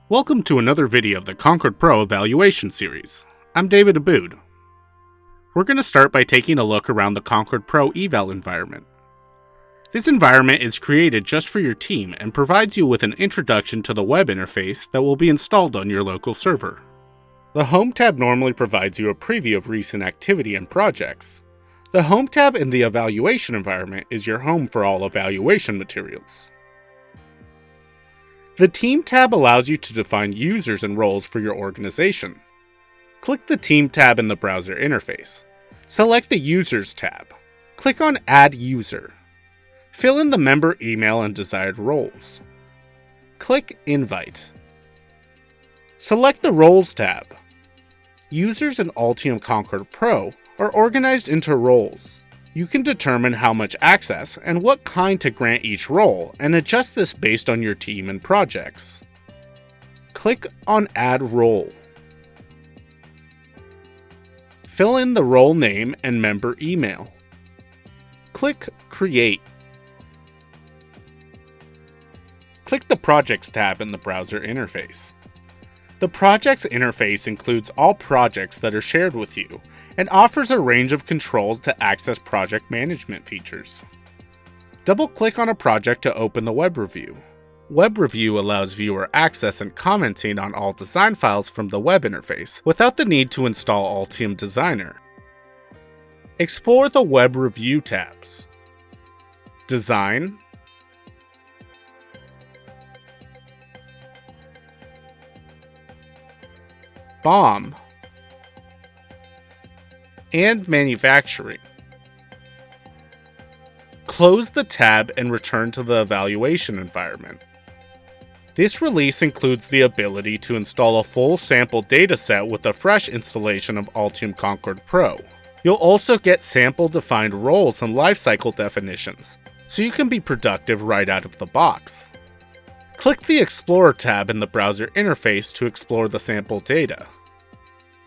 Welcome to another video of the Concord Pro Evaluation Series. I'm David Aboud. We're going to start by taking a look around the Concord Pro Eval environment. This environment is created just for your team and provides you with an introduction to the web interface that will be installed on your local server. The Home tab normally provides you a preview of recent activity and projects. The Home tab in the evaluation environment is your home for all evaluation materials. The Team tab allows you to define users and roles for your organization. Click the Team tab in the browser interface. Select the Users tab. Click on Add User. Fill in the member email and desired roles. Click Invite. Select the Roles tab. Users in Altium Concord Pro are organized into roles. You can determine how much access and what kind to grant each role and adjust this based on your team and projects. Click on Add Role. Fill in the role name and member email. Click Create. Click the Projects tab in the browser interface. The Projects interface includes all projects that are shared with you and offers a range of controls to access project management features. Double-click on a project to open the Web Review. Web Review allows viewer access and commenting on all design files from the web interface without the need to install Altium Designer. Explore the Web Review tabs. Design, BOM, and Manufacturing. Close the tab and return to the evaluation environment. This release includes the ability to install a full sample dataset with a fresh installation of Altium Concord Pro. You'll also get sample-defined roles and lifecycle definitions, so you can be productive right out of the box. Click the Explorer tab in the browser interface to explore the sample data.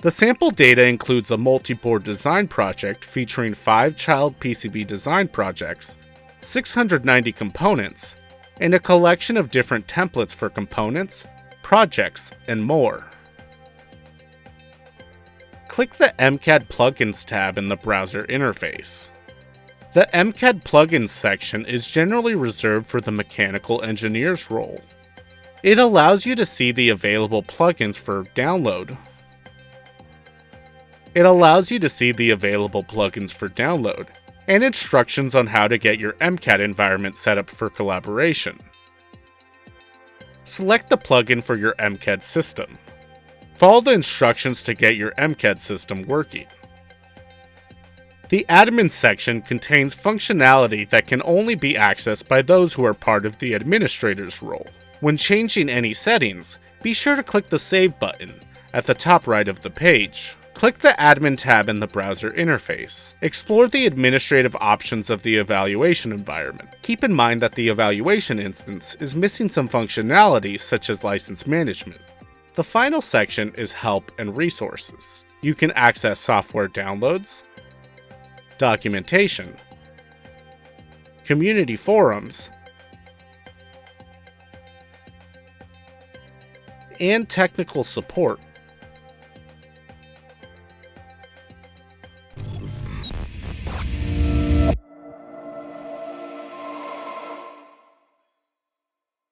The sample data includes a multi-board design project featuring 5 child PCB design projects, 690 components, and a collection of different templates for components, projects, and more. Click the MCAD Plugins tab in the browser interface. The MCAD Plugins section is generally reserved for the mechanical engineer's role. It allows you to see the available plugins for download. And instructions on how to get your MCAD environment set up for collaboration. Select the plugin for your MCAD system. Follow the instructions to get your MCAD system working. The admin section contains functionality that can only be accessed by those who are part of the administrator's role. When changing any settings, be sure to click the Save button at the top right of the page. Click the Admin tab in the browser interface. Explore the administrative options of the evaluation environment. Keep in mind that the evaluation instance is missing some functionality such as license management. The final section is Help and Resources. You can access software downloads, documentation, community forums, and technical support.